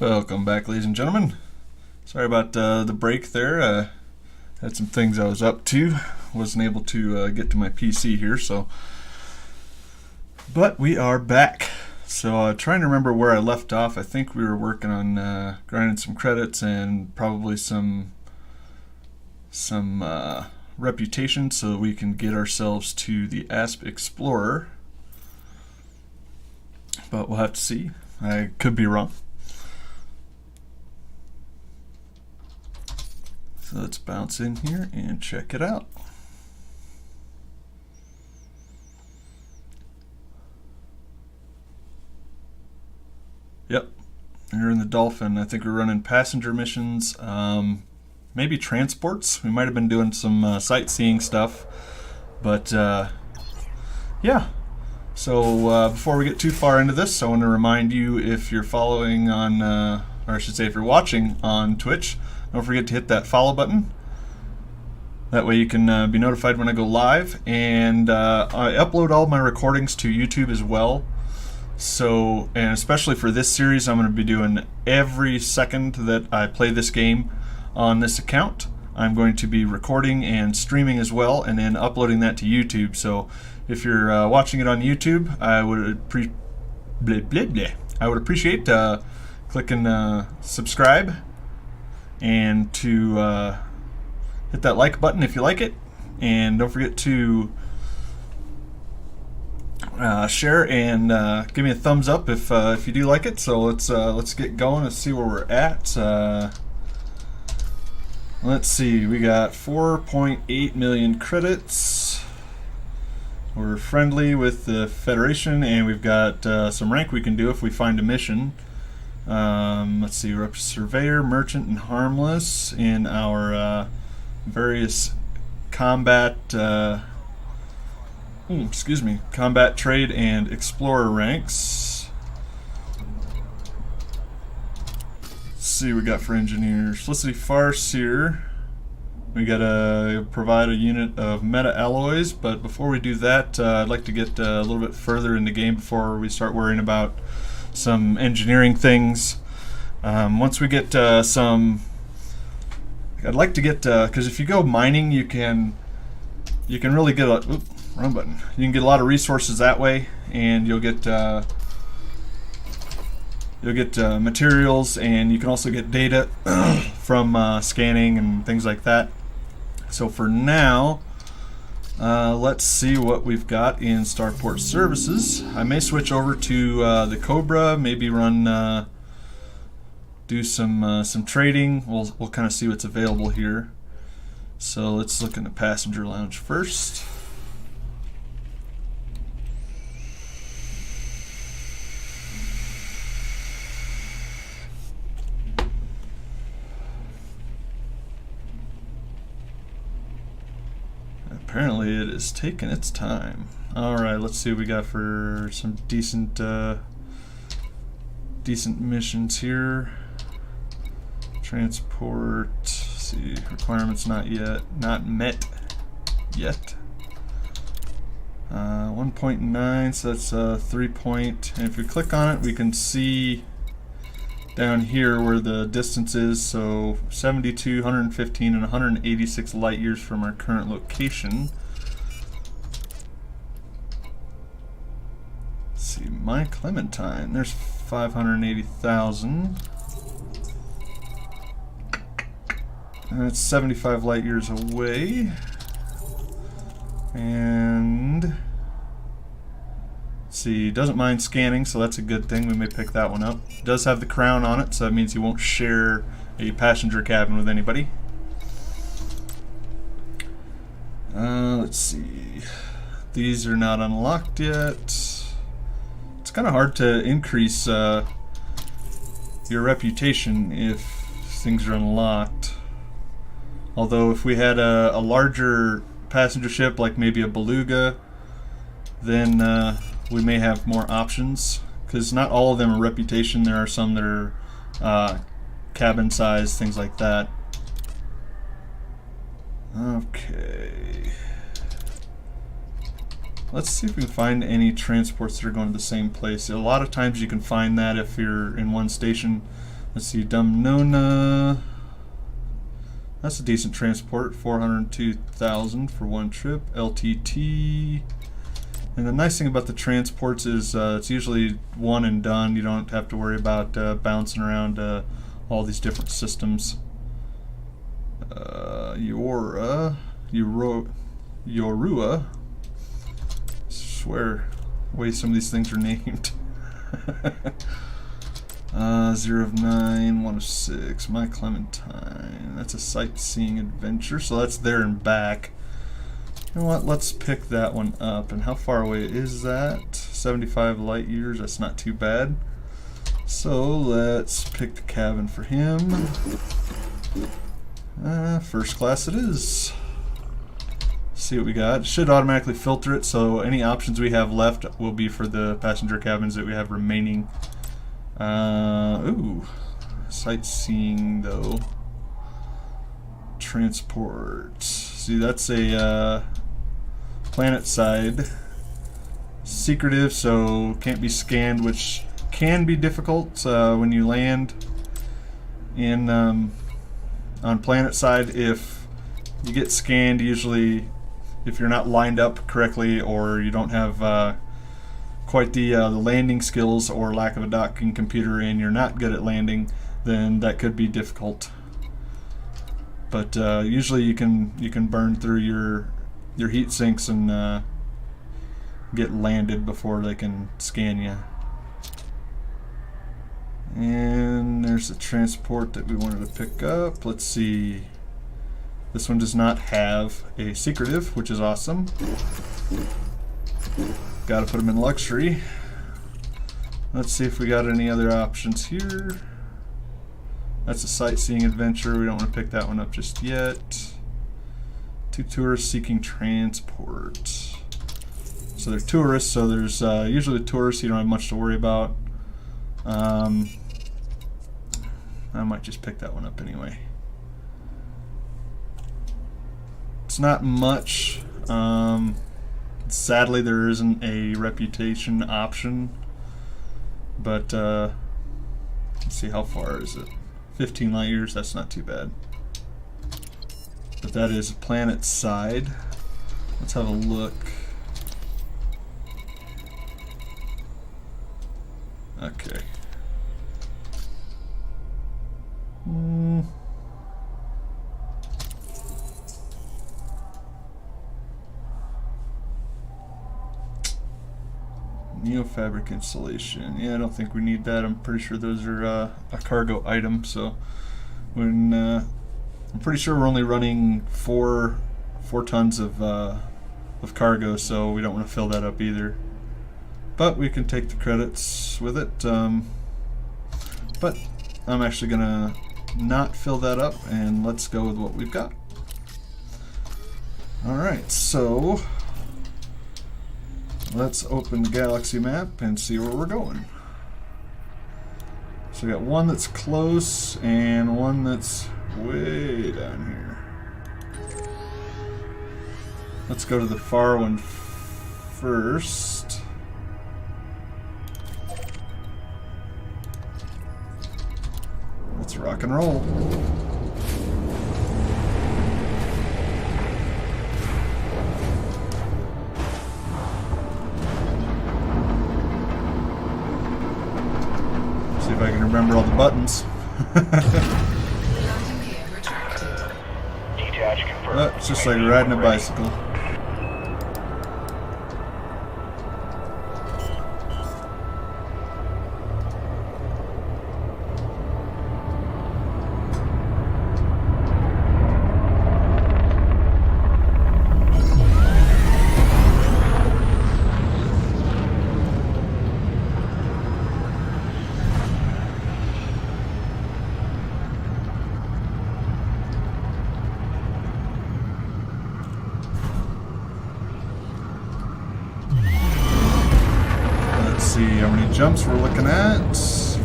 Welcome back, ladies and gentlemen. Sorry about the break there. Had some things I was up to. Wasn't able to get to my PC here, but we are back. So trying to remember where I left off. I think we were working on grinding some credits and probably some reputation so that we can get ourselves to the Asp Explorer. But we'll have to see. I could be wrong. So let's bounce in here and check it out. Yep, you're in the Dolphin. I think we're running passenger missions, maybe transports. We might have been doing some sightseeing stuff, but yeah. So before we get too far into this, I want to remind you, if you're following on, or I should say if you're watching on Twitch, don't forget to hit that follow button. That way you can be notified when I go live. And I upload all my recordings to YouTube as well. So, and especially for this series, I'm going to be doing every second that I play this game on this account. I'm going to be recording and streaming as well, and then uploading that to YouTube. So if you're watching it on YouTube, I would appreciate clicking subscribe, and to hit that like button if you like it, and don't forget to share and give me a thumbs up if you do like it. So let's get going and see where we're at. Let's see, we got 4.8 million credits. We're friendly with the Federation, and we've got some rank we can do if we find a mission. Let's see, we're up to Surveyor, Merchant, and Harmless in our various combat, combat, trade, and explorer ranks. Let's see what we got for engineers. Felicity Farseer. We gotta provide a unit of meta alloys, but before we do that, I'd like to get a little bit further in the game before we start worrying about some engineering things. Once we get some, I'd like to get, because if you go mining, you can really get a, wrong button. You can get a lot of resources that way, and you'll get materials, and you can also get data from scanning and things like that. So for now, let's see what we've got in Starport Services. I may switch over to the Cobra, maybe run, do some trading. We'll kind of see what's available here. So let's look in the passenger lounge first. Apparently it is taking its time. Alright, let's see what we got for some decent missions here. Transport, let's see, requirements not met yet. 1.9, so that's 3 point, and if we click on it, we can see down here where the distance is. So 72, 115, and 186 light years from our current location. Let's see, my Clementine, there's 580,000. That's 75 light years away. And let's see, doesn't mind scanning, so that's a good thing. We may pick that one up. It does have the crown on it, so that means you won't share a passenger cabin with anybody. Let's see, these are not unlocked yet. It's kind of hard to increase your reputation if things are unlocked. Although if we had a larger passenger ship, like maybe a beluga, then we may have more options, because not all of them are reputation. There are some that are cabin size, things like that. Okay, let's see if we can find any transports that are going to the same place. A lot of times you can find that if you're in one station, Let's see, Dumnona. That's a decent transport, 402,000 for one trip. LTT. And the nice thing about the transports is it's usually one and done. You don't have to worry about bouncing around all these different systems. Yorua. I swear, the way some of these things are named. 0 of 9, 1 of 6. My Clementine. That's a sightseeing adventure, so that's there and back. You know what? Let's pick that one up. And how far away is that? 75 light years. That's not too bad. So let's pick the cabin for him. First class it is. See what we got. It should automatically filter it, so any options we have left will be for the passenger cabins that we have remaining. Ooh, sightseeing though. Transport. See, that's a planet side. Secretive, so can't be scanned, which can be difficult when you land in on planet side. If you get scanned, usually if you're not lined up correctly or you don't have quite the landing skills or lack of a docking computer and you're not good at landing, then that could be difficult. But usually you can burn through your heat sinks and get landed before they can scan you. And there's the transport that we wanted to pick up. Let's see. This one does not have a secretive, which is awesome. Got to put them in luxury. Let's see if we got any other options here. That's a sightseeing adventure. We don't want to pick that one up just yet. 2 tourists seeking transport. So they're tourists, so there's usually tourists you don't have much to worry about. I might just pick that one up anyway. It's not much. Sadly, there isn't a reputation option, but let's see, how far is it? 15 light years. That's not too bad. But that is planet side. Let's have a look. Okay. Neofabric insulation. Yeah, I don't think we need that. I'm pretty sure those are a cargo item. So when I'm pretty sure we're only running four tons of cargo, so we don't want to fill that up either. But we can take the credits with it. But I'm actually gonna not fill that up, and let's go with what we've got. Alright, so let's open the galaxy map and see where we're going. So we got one that's close and one that's way down here. Let's go to the far one first. Let's rock and roll. See if I can remember all the buttons. E.D.H confirmed. It's just like riding a bicycle. See how many jumps we're looking at.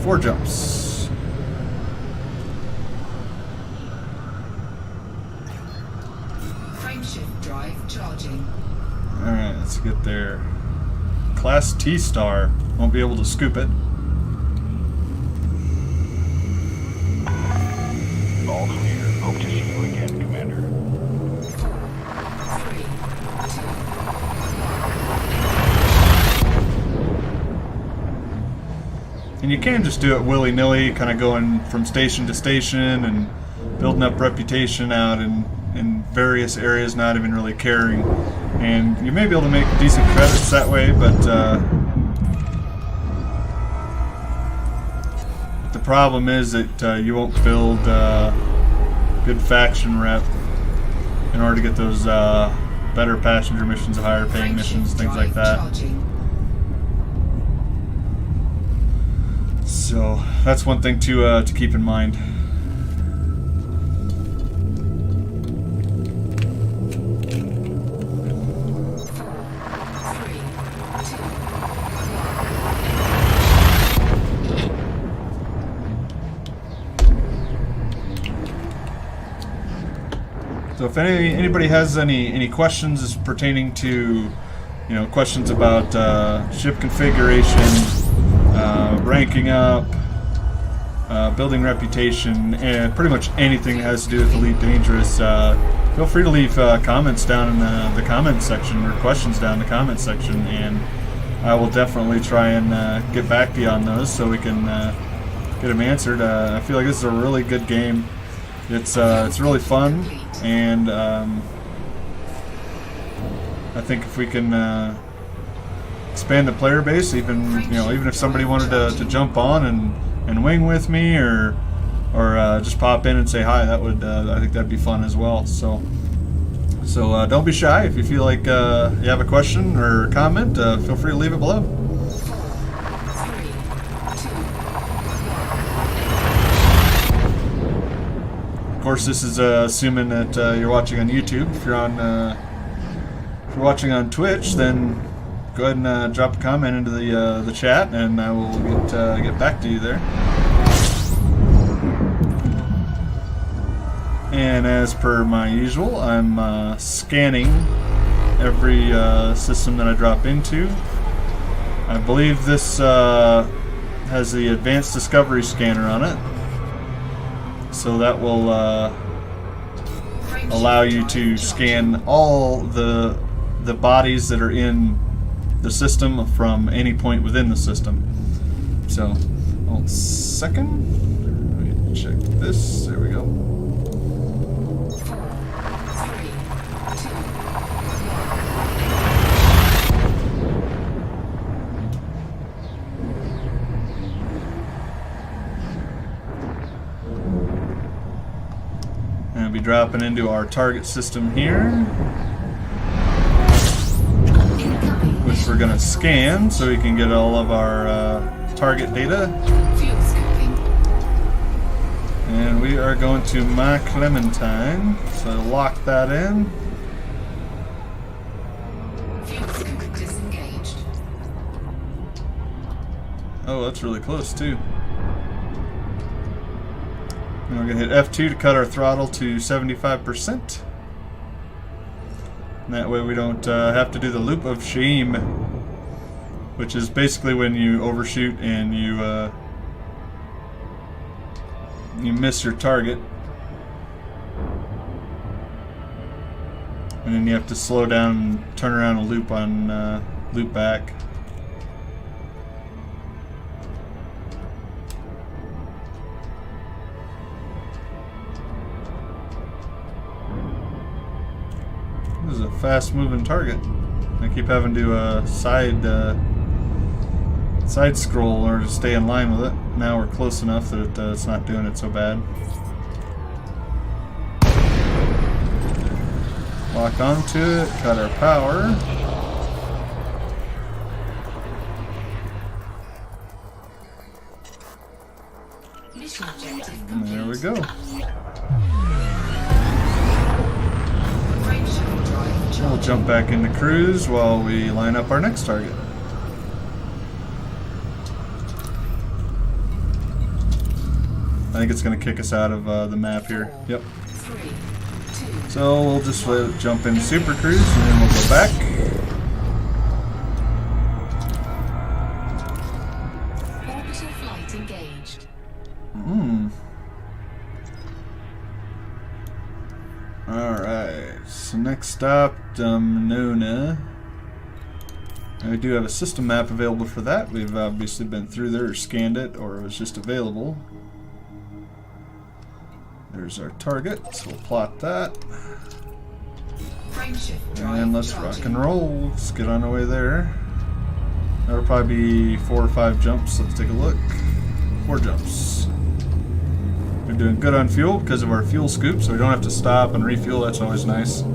4 jumps. Frameshift drive charging. Alright, let's get there. Class T star. Won't be able to scoop it. all clear. Hope to see you again, Commander. And you can just do it willy-nilly, kind of going from station to station and building up reputation out in various areas, not even really caring. And you may be able to make decent credits that way, but the problem is that you won't build good faction rep in order to get those better passenger missions, higher paying missions, things like that. So that's one thing to keep in mind. So if anybody has any questions as pertaining to, questions about ship configuration, ranking up, building reputation, and pretty much anything that has to do with Elite Dangerous, feel free to leave comments down in the comments section, or questions down in the comments section, and I will definitely try and get back to you on those so we can get them answered. I feel like this is a really good game. It's really fun, and I think if we can expand the player base, even if somebody wanted to jump on and wing with me, or just pop in and say hi, that would I think that'd be fun as well. So don't be shy. If you feel like you have a question or a comment, feel free to leave it below. Of course, this is assuming that you're watching on YouTube. If you're watching on Twitch, then go ahead and drop a comment into the chat, and I will get back to you there. And as per my usual, I'm scanning every system that I drop into. I believe this has the Advanced Discovery Scanner on it, so that will allow you to scan all the bodies that are in the system from any point within the system. So, hold a second. Let me check this. There we go. And I'll be dropping into our target system here, which we're going to scan so we can get all of our target data. And we are going to my Clementine, so lock that in. Oh, that's really close too. And we're going to hit F2 to cut our throttle to 75%. And that way we don't have to do the loop of shame, which is basically when you overshoot and you miss your target, and then you have to slow down and turn around and loop back. This is a fast-moving target. I keep having to side scroll in order to stay in line with it. Now we're close enough that it's not doing it so bad. Lock onto it, cut our power. And there we go. We'll jump back into cruise while we line up our next target. I think it's going to kick us out of the map here. Yep. So we'll just jump into Super Cruise and then we'll go back. Orbital flight engaged. next stop, Nona. And we do have a system map available for that. We've obviously been through there or scanned it, or it was just available. There's our target, so we'll plot that. And let's rock and roll. Let's get on our way there. That'll probably be 4 or 5 jumps. Let's take a look. 4 jumps. We're doing good on fuel because of our fuel scoop, so we don't have to stop and refuel. That's always nice.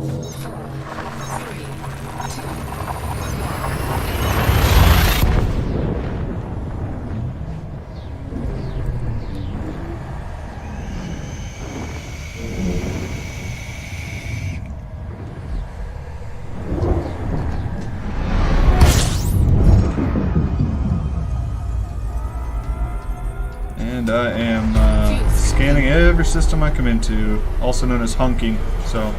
And I am scanning every system I come into, also known as hunking. So,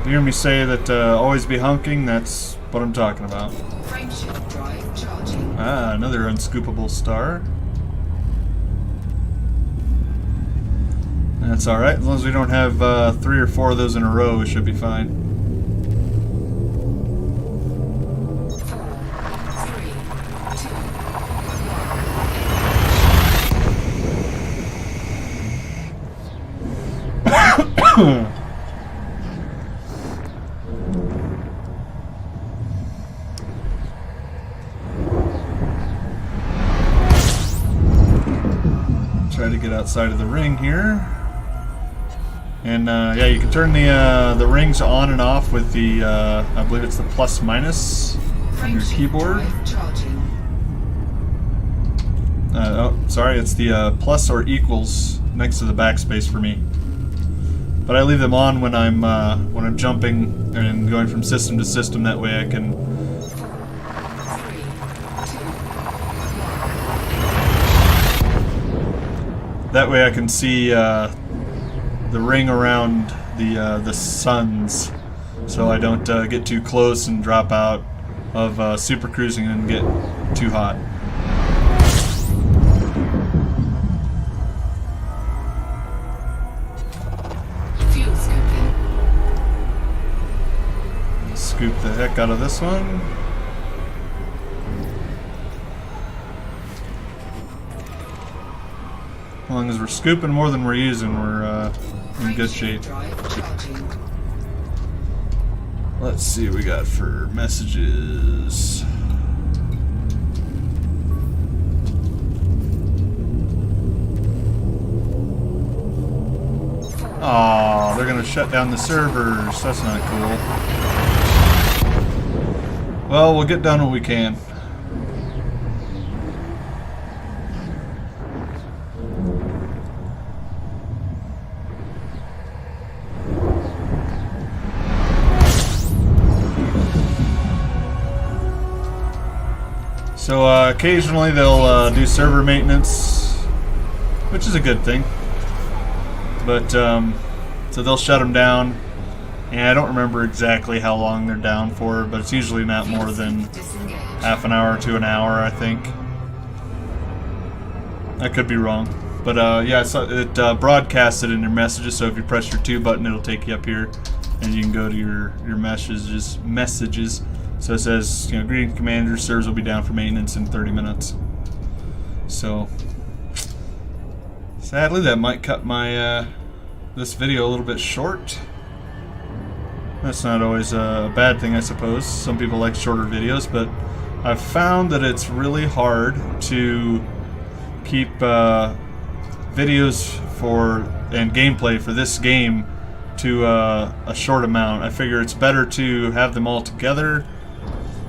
you hear me say that always be hunking, that's what I'm talking about. Ah, another unscoopable star. That's alright, as long as we don't have 3 or 4 of those in a row, we should be fine. Try to get outside of the ring here, and yeah, you can turn the rings on and off with the I believe it's the plus minus on your keyboard. Oh, sorry, it's the plus or equals next to the backspace for me. But I leave them on when I'm jumping and going from system to system. That way I can. That way I can see the ring around the suns, so I don't get too close and drop out of super cruising and get too hot. Scoop the heck out of this one. As long as we're scooping more than we're using, we're in good shape. Let's see what we got for messages. Aw, they're gonna shut down the servers. That's not cool. Well, we'll get done what we can. So occasionally they'll do server maintenance, which is a good thing. But so they'll shut them down. And I don't remember exactly how long they're down for, but it's usually not more than half an hour to an hour, I think. I could be wrong. But yeah, it broadcasts it in your messages, so if you press your 2 button, it'll take you up here, and you can go to your messages. So it says, you know, greetings Commander, servers will be down for maintenance in 30 minutes. So, sadly, that might cut my this video a little bit short. That's not always a bad thing, I suppose. Some people like shorter videos, but I've found that it's really hard to keep videos and gameplay for this game to a short amount. I figure it's better to have them all together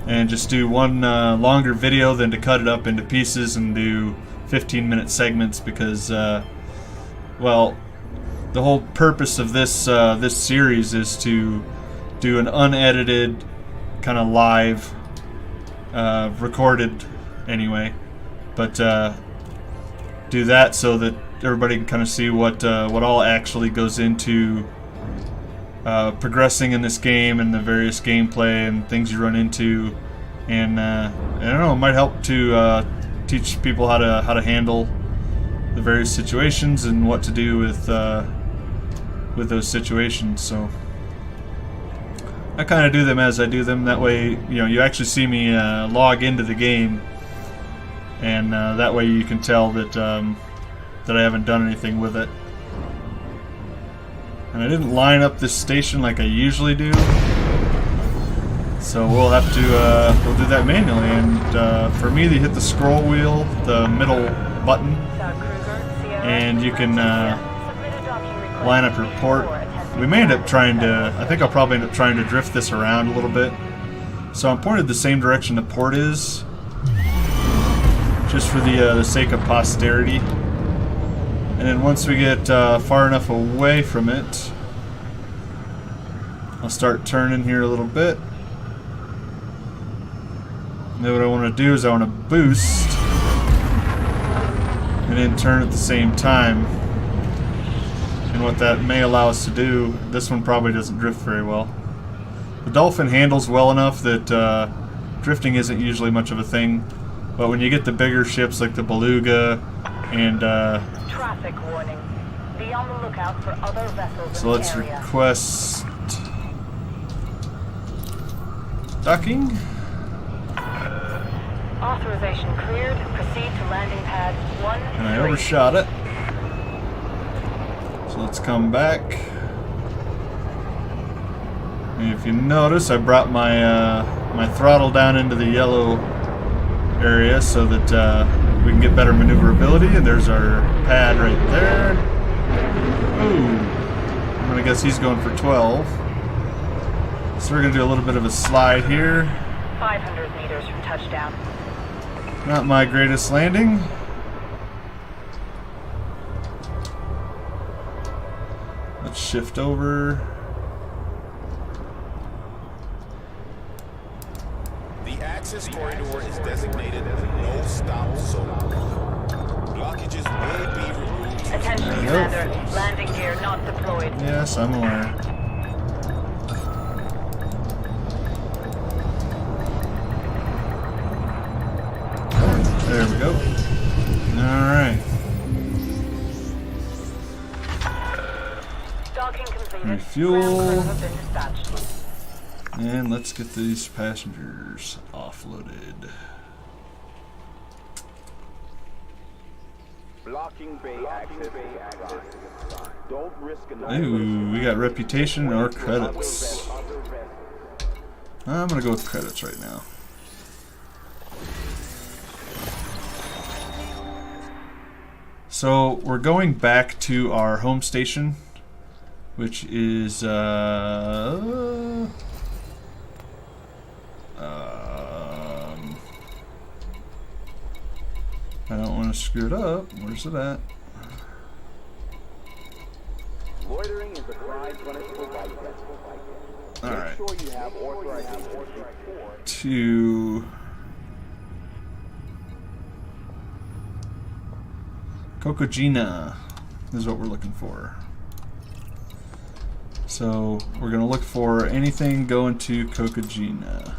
and just do one longer video than to cut it up into pieces and do 15-minute segments, because well, the whole purpose of this this series is to do an unedited, kind of live, recorded anyway, but do that so that everybody can kind of see what all actually goes into progressing in this game and the various gameplay and things you run into, and I don't know, it might help to teach people how to handle the various situations and what to do with those situations. So I kind of do them as I do them. That way, you know, you actually see me log into the game, and that way you can tell that that I haven't done anything with it. And I didn't line up this station like I usually do, so we'll have to we'll do that manually. And for me, they hit the scroll wheel, the middle button, and you can line up your port. We may end up trying to, I think I'll probably end up trying to drift this around a little bit. So I'm pointed the same direction the port is, just for the sake of posterity. And then once we get far enough away from it, I'll start turning here a little bit. And then what I want to do is I want to boost and then turn at the same time. And what that may allow us to do, this one probably doesn't drift very well. The Dolphin handles well enough that drifting isn't usually much of a thing, but when you get the bigger ships like the Beluga and traffic warning. Be on the lookout for other vessels so let's request docking. Authorization cleared. Proceed to landing pad 1. And I overshot it. So let's come back. And if you notice, I brought my my throttle down into the yellow area so that we can get better maneuverability. And there's our pad right there. Ooh, I'm gonna guess he's going for 12. So we're gonna do a little bit of a slide here. 500 meters from touchdown. Not my greatest landing. Let's shift over. The access corridor is designated no stop zone. Blockages will be removed. Attention, Commander. Landing gear not deployed. Yes, I'm aware. There we go. Alright. Docking completed. Refuel. Ground crew have been dispatched. And let's get these passengers offloaded. Blocking bay access. Don't risk Ooh, we got reputation or credits. I'm gonna go with credits right now. So we're going back to our home station, which is I don't want to screw it up. Where's it at? Loitering is a crime punishable by death. All right. Make sure you have authorization To Kokojina is what we're looking for. So we're gonna look for anything going to Kokojina.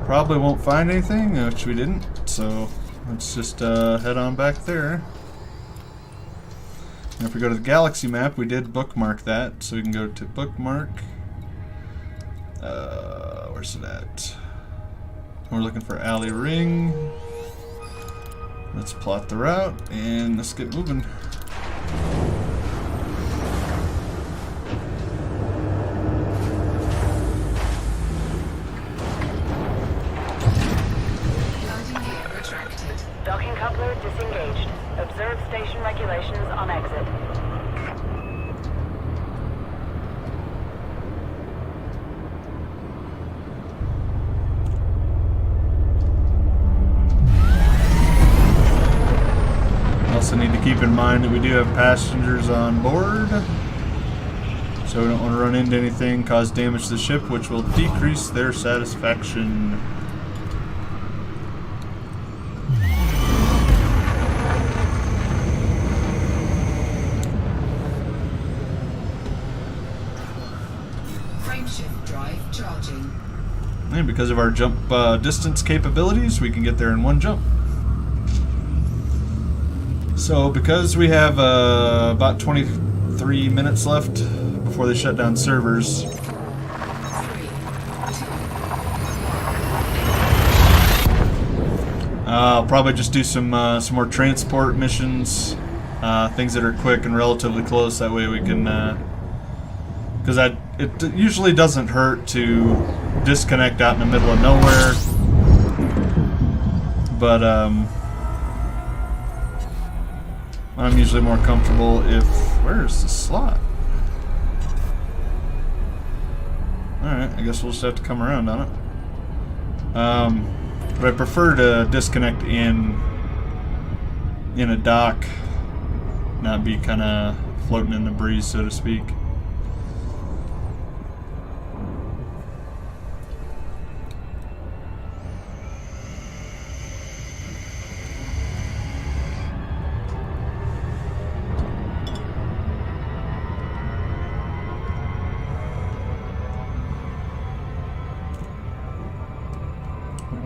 Probably won't find anything, which we didn't, so let's just head on back there. And if we go to the galaxy map, we did bookmark that, so we can go to bookmark. Where's it at? We're looking for Alley Ring. Let's plot the route and let's get moving. Docking coupler disengaged. Observe station regulations on exit. Also need to keep in mind that we do have passengers on board, so we don't want to run into anything, cause damage to the ship, which will decrease their satisfaction. Frameshift drive charging. And because of our jump distance capabilities, we can get there in one jump. So because we have about 23 minutes left before they shut down servers, I'll probably just do some more transport missions, things that are quick and relatively close. That way we can, because it usually doesn't hurt to disconnect out in the middle of nowhere. But I'm usually more comfortable if... Where's the slot? Alright, I guess we'll just have to come around on it. But I prefer to disconnect in a dock, not be kind of floating in the breeze, so to speak.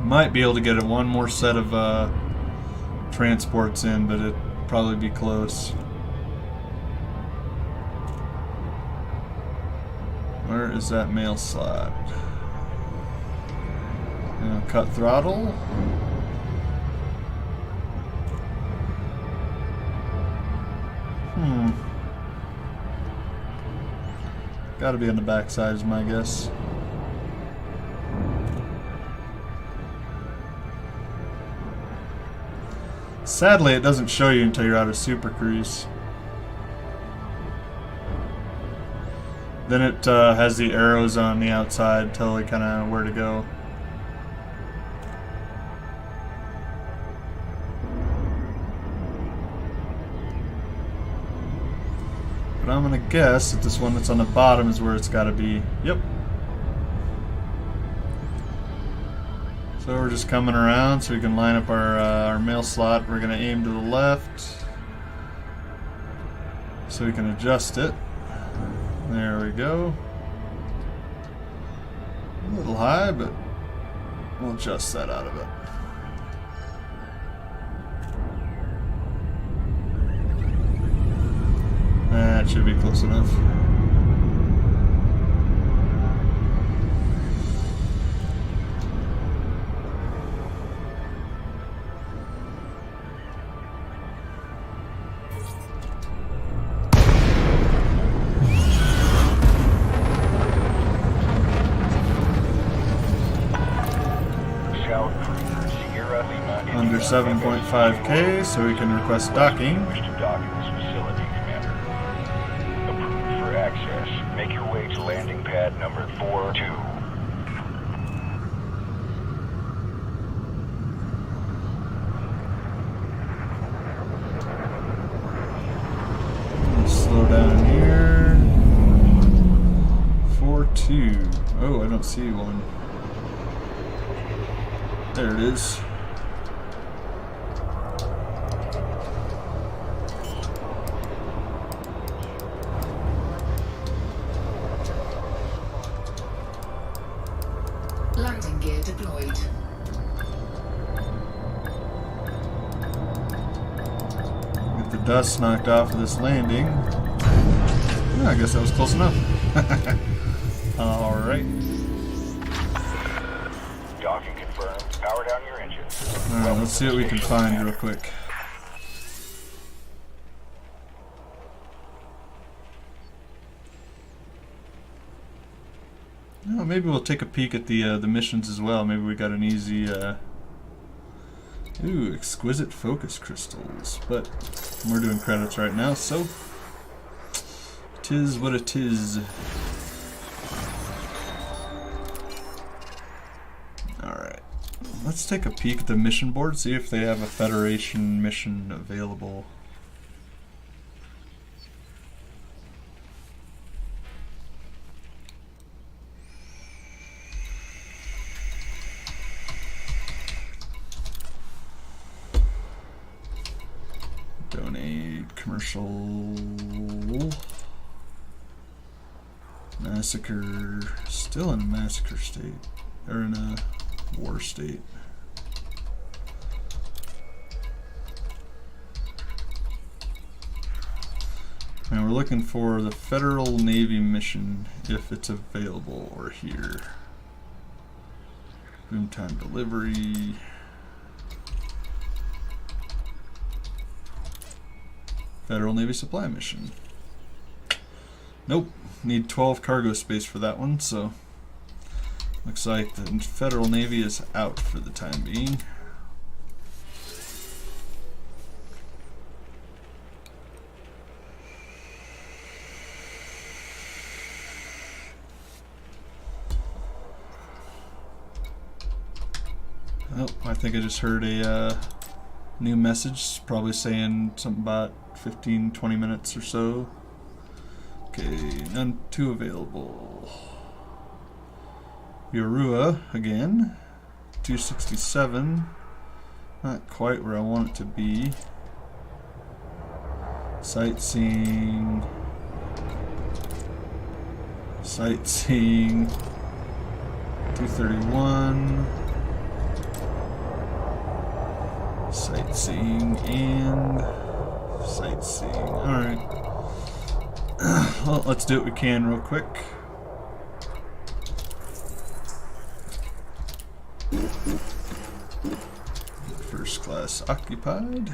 Might be able to get one more set of transports in, but it'd probably be close. Where is that mail slot? Cut throttle. Gotta be on the backside is my guess. Sadly, it doesn't show you until you're out of Super Cruise. Then it has the arrows on the outside, telling you kind of where to go. But I'm gonna guess that this one that's on the bottom is where it's gotta be. Yep. So we're just coming around so we can line up our mail slot. We're going to aim to the left so we can adjust it. There we go. A little high, but we'll adjust that out of it. That should be close enough. Under 7.5K, so we can request docking. Approved for access. Make your way to landing pad number 42. Slow down here. 4-2. Oh, I don't see one. There it is. Landing gear deployed. Get the dust knocked off of this landing. Yeah, I guess that was close enough. Alright. Docking confirmed. Power down your engines. Alright, let's see what we can find real quick. Oh, maybe we'll take a peek at the missions as well. Maybe we got an easy ooh, exquisite focus crystals. But we're doing credits right now, so tis what it is. Alright. Let's take a peek at the mission board, see if they have a Federation mission available. Donate, commercial, massacre, still in a massacre state, or in a war state. And we're looking for the Federal Navy mission, if it's available, or here. Boom time delivery. Federal Navy supply mission. Nope. Need 12 cargo space for that one, so looks like the Federal Navy is out for the time being. Oh, I think I just heard a new message, probably saying something about 15-20 minutes or so. Okay, none too available. Yorua again, 267, not quite where I want it to be. Sightseeing, 231. Sightseeing and sightseeing. Alright. Well, let's do what we can real quick. First class occupied.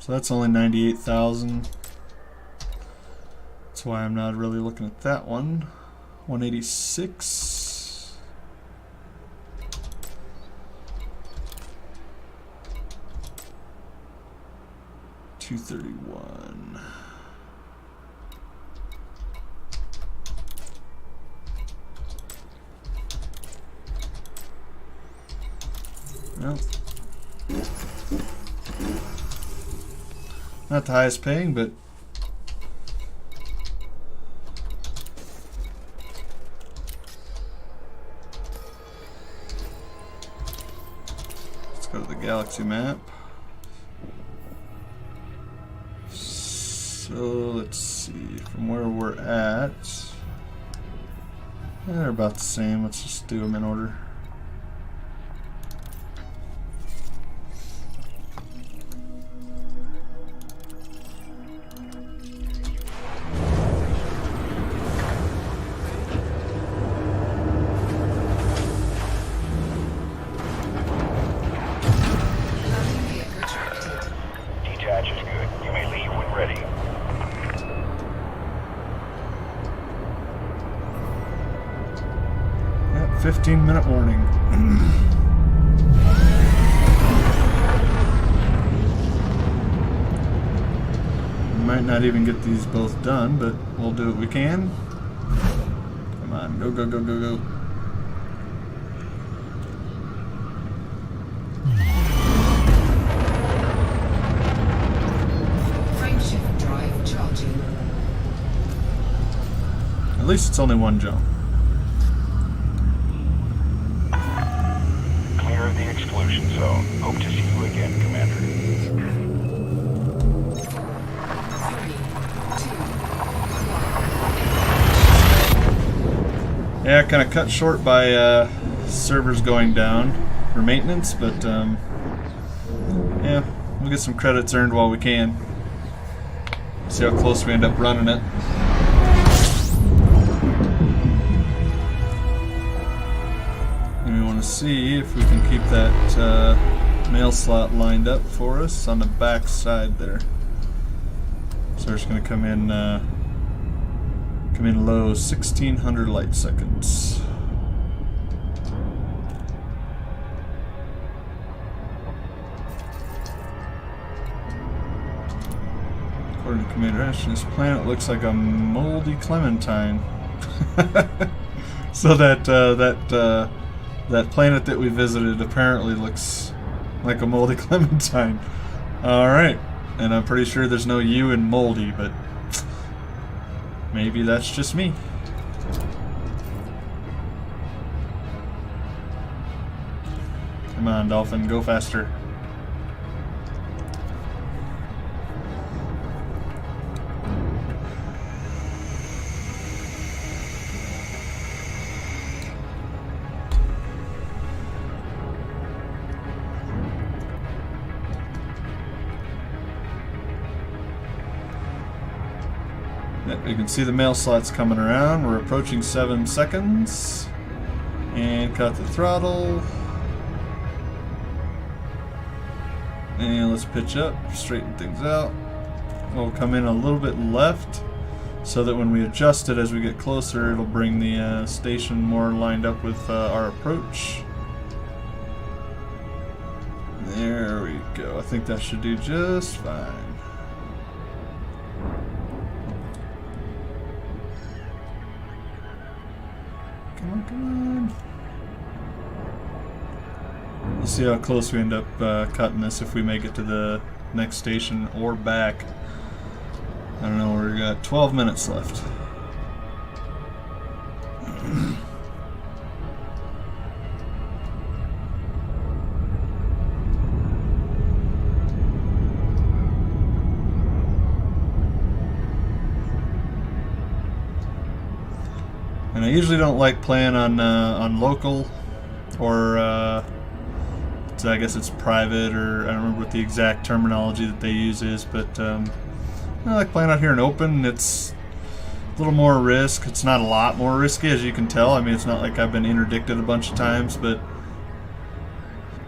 So that's only 98,000. That's why I'm not really looking at that one. 186. 231. Well, not the highest paying, but let's go to the galaxy map. So let's see, from where we're at, they're about the same. Let's just do them in order. E.D.H is good. You may leave when ready. Yep, 15-minute warning. We might not even get these both done, but we'll do what we can. Come on, go, go, go, go, go. Frameshift drive charging. At least it's only one jump. Clear of the exclusion zone. Hope to see you again, Commander. 3, 2, Yeah, kind of cut short by servers going down for maintenance, but yeah, we'll get some credits earned while we can. See how close we end up running it. And we want to see if we can keep that mail slot lined up for us on the back side there. So we're just going to come in low, 1600 light seconds. According to Commander Ashton, this planet looks like a moldy clementine. So that planet that we visited apparently looks like a moldy clementine. All right, and I'm pretty sure there's no U in moldy, but maybe that's just me. Come on, Dolphin, go faster. Yep, you can see the mail slots coming around. We're approaching 7 seconds. And cut the throttle. And let's pitch up, straighten things out. We'll come in a little bit left so that when we adjust it as we get closer, it'll bring the station more lined up with our approach. There we go. I think that should do just fine. Come on, come on. We'll see how close we end up cutting this if we make it to the next station or back. I don't know, we've got 12 minutes left. And I usually don't like playing on local or so I guess it's private, or I don't remember what the exact terminology that they use is, but I like playing out here in open. It's a little more risk. It's not a lot more risky, as you can tell. I mean, it's not like I've been interdicted a bunch of times, but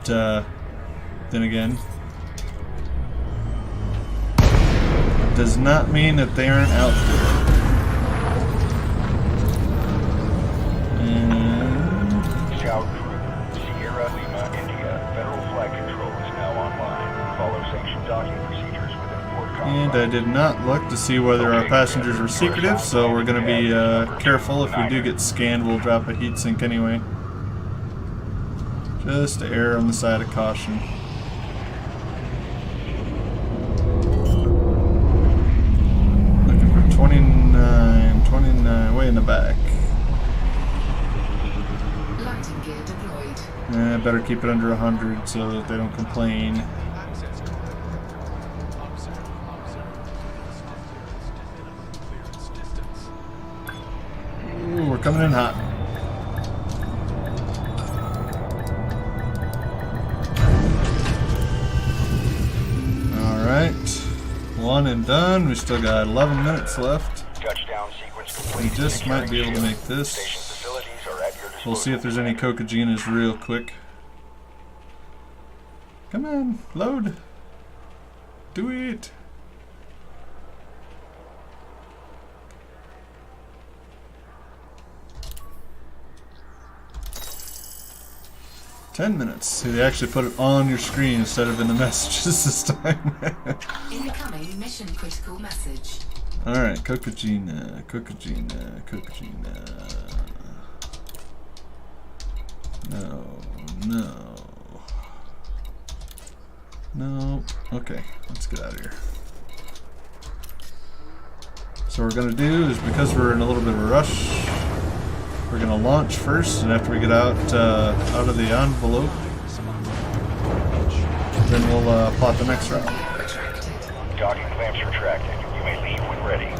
then again, it does not mean that they aren't out there. Scout crew, Sierra Lima, India. Federal flight control is now online. Follow sanctioned docking procedures within port And confines. I did not look to see whether our passengers were secretive, so we're going to be careful. If we do get scanned, we'll drop a heat sink anyway. Just to err on the side of caution. Looking for 29, way in the back. Landing gear deployed. Better keep it under 100 so that they don't complain. Ooh, we're coming in hot. Alright. One and done. We still got 11 minutes left. Touchdown sequence We complete. just might be able to make Station this. facilities are at your disposal. We'll see if there's any Cocagenas real quick. Come on, load. Do it. Ten minutes. See, they actually put it on your screen instead of in the messages this time. Incoming mission critical message. Alright, Cocagena, Cocagena, Cocagena. No, no. No. Okay, let's get out of here. So what we're going to do is, because we're in a little bit of a rush, we're going to launch first, and after we get out of the envelope, then we'll plot the next route. Retracted. Docking clamps retracted. You may leave when ready.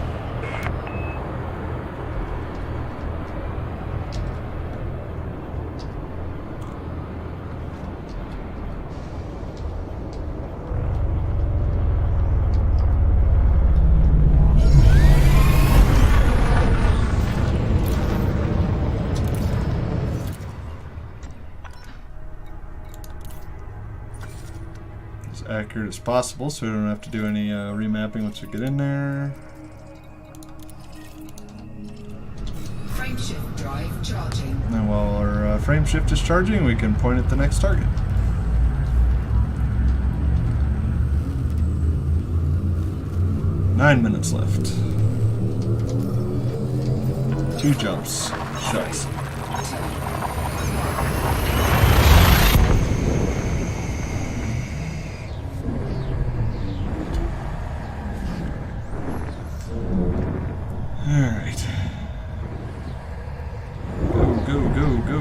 As accurate as possible so we don't have to do any remapping once we get in there. Frameshift drive charging. And while our frame shift is charging, we can point at the next target. Nine minutes left. 2 jumps. Shucks. Alright. Go, go, go.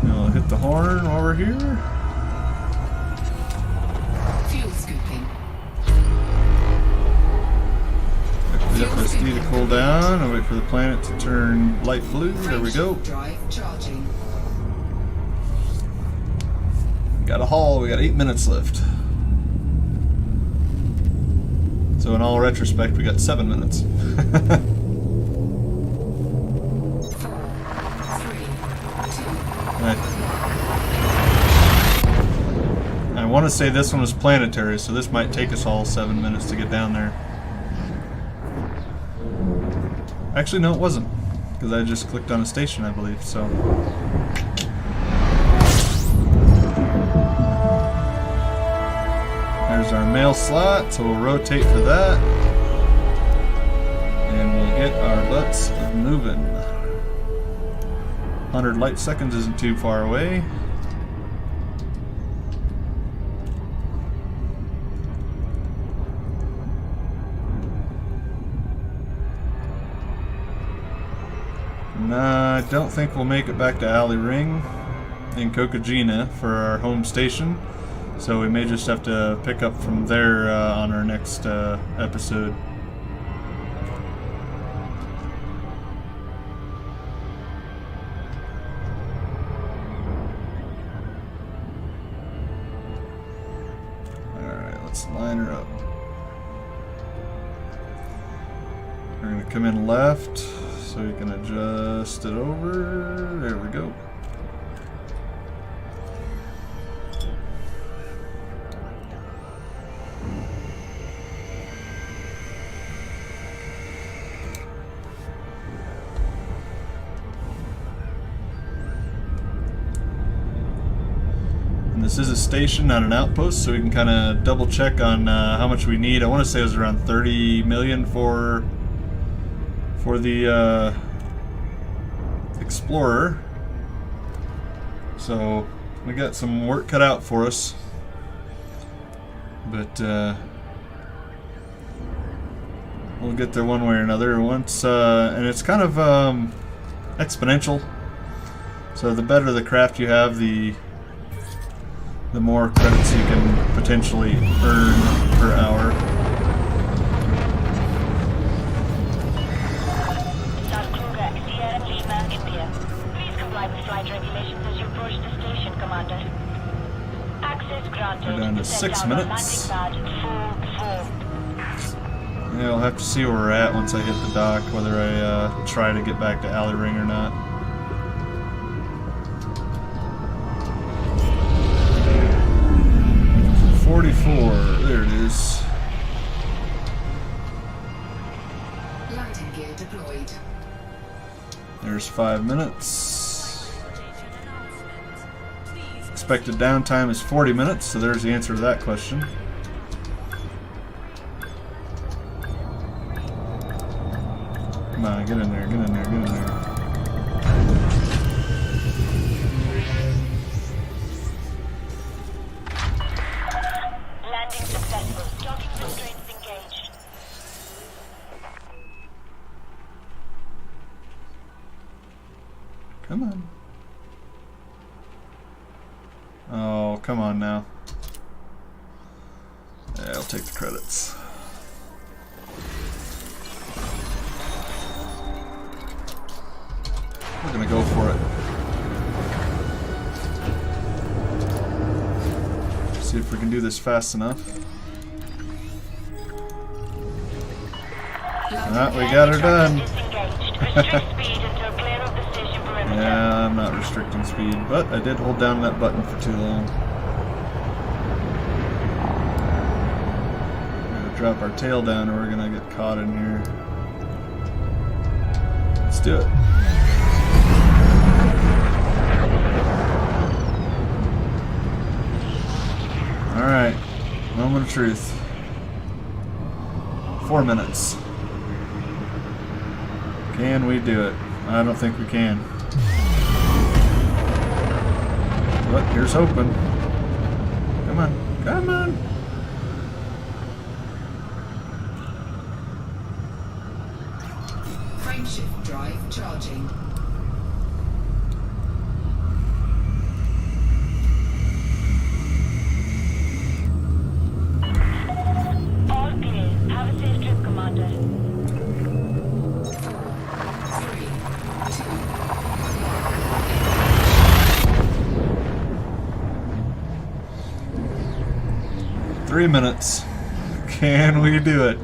Now I'll hit the horn while we're here. Fuel scooping. Wait for the FSD to cool down and wait for the planet to turn light blue. There we go. Frameshift drive charging. Got a haul. We got 8 minutes left. So in all retrospect, we got 7 minutes. 4, 3, 2. I want to say this one was planetary, so this might take us all 7 minutes to get down there. Actually, no, it wasn't, because I just clicked on a station, I believe, so. There's our mail slot, so we'll rotate for that. And we'll get our butts moving. 100 light seconds isn't too far away. I don't think we'll make it back to Alley Ring in Kokajina for our home station, so we may just have to pick up from there on our next episode. Alright, let's line her up. We're going to come in left, so you can adjust it over. There we go. And this is a station, not an outpost, so we can kind of double check on how much we need. I want to say it was around 30 million for the Explorer. So we got some work cut out for us, but we'll get there one way or another once. And it's kind of exponential. So the better the craft you have, the more credits you can potentially earn per hour. We're down to 6 minutes. Yeah, we'll have to see where we're at once I hit the dock, whether I try to get back to Alley Ring or not. So 44, there it is. Landing gear deployed. There's 5 minutes. Expected downtime is 40 minutes, so there's the answer to that question. Come on, get in there, get in there, get in there. Landing successful. Docking constraints engaged. Come on. Oh, come on now. Yeah, I'll take the credits. We're gonna go for it. See if we can do this fast enough. Ah, we got her done. Yeah, I'm not restricting speed, but I did hold down that button for too long. We're gonna drop our tail down or we're gonna get caught in here. Let's do it. Alright, moment of truth. 4 minutes. Can we do it? I don't think we can. But here's hoping. Come on, come on. Frameshift drive charging. All clear. Have a safe trip, Commander. 3, 2, 1. 3 minutes. Can we do it?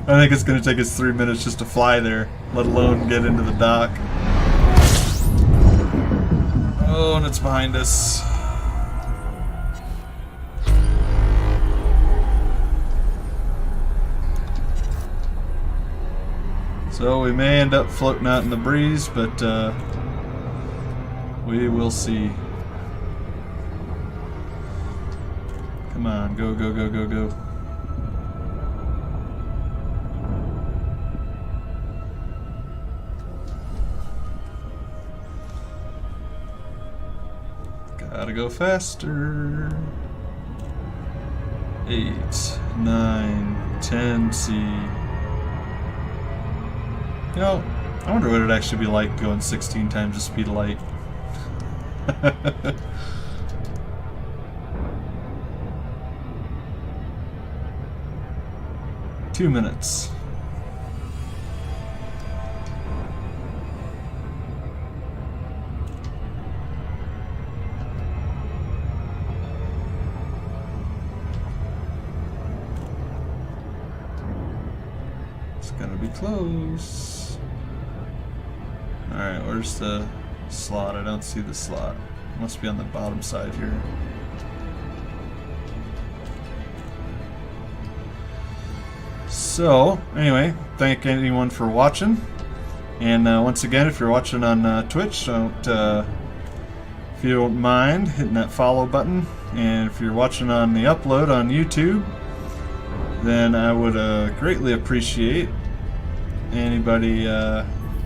I think it's going to take us 3 minutes just to fly there, let alone get into the dock. Oh, and it's behind us. So we may end up floating out in the breeze, but we will see. Come on, go, go, go, go, go. Gotta go faster. 8, 9, 10 C. You know, I wonder what it'd actually be like going 16 times the speed of light. 2 minutes. It's gonna be close. Alright, where's the slot? I don't see the slot. It must be on the bottom side here. So, anyway, thank anyone for watching. And once again, if you're watching on Twitch, if you don't mind hitting that follow button. And if you're watching on the upload on YouTube, then I would greatly appreciate anybody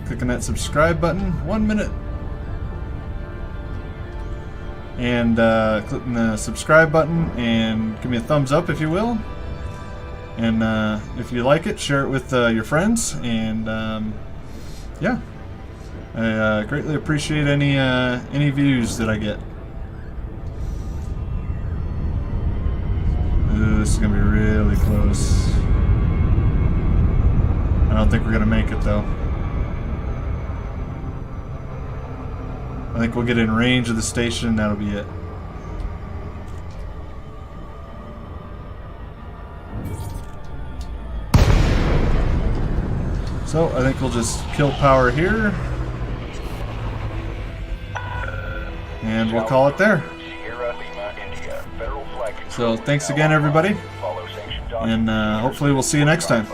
clicking that subscribe button. 1 minute. And clicking the subscribe button and give me a thumbs up if you will. And if you like it, share it with your friends. And yeah, I greatly appreciate any views that I get. Ooh, this is gonna be really close. I don't think we're gonna make it though. I think we'll get in range of the station and that'll be it. So I think we'll just kill power here. And we'll call it there. So thanks again everybody. And hopefully we'll see you next time.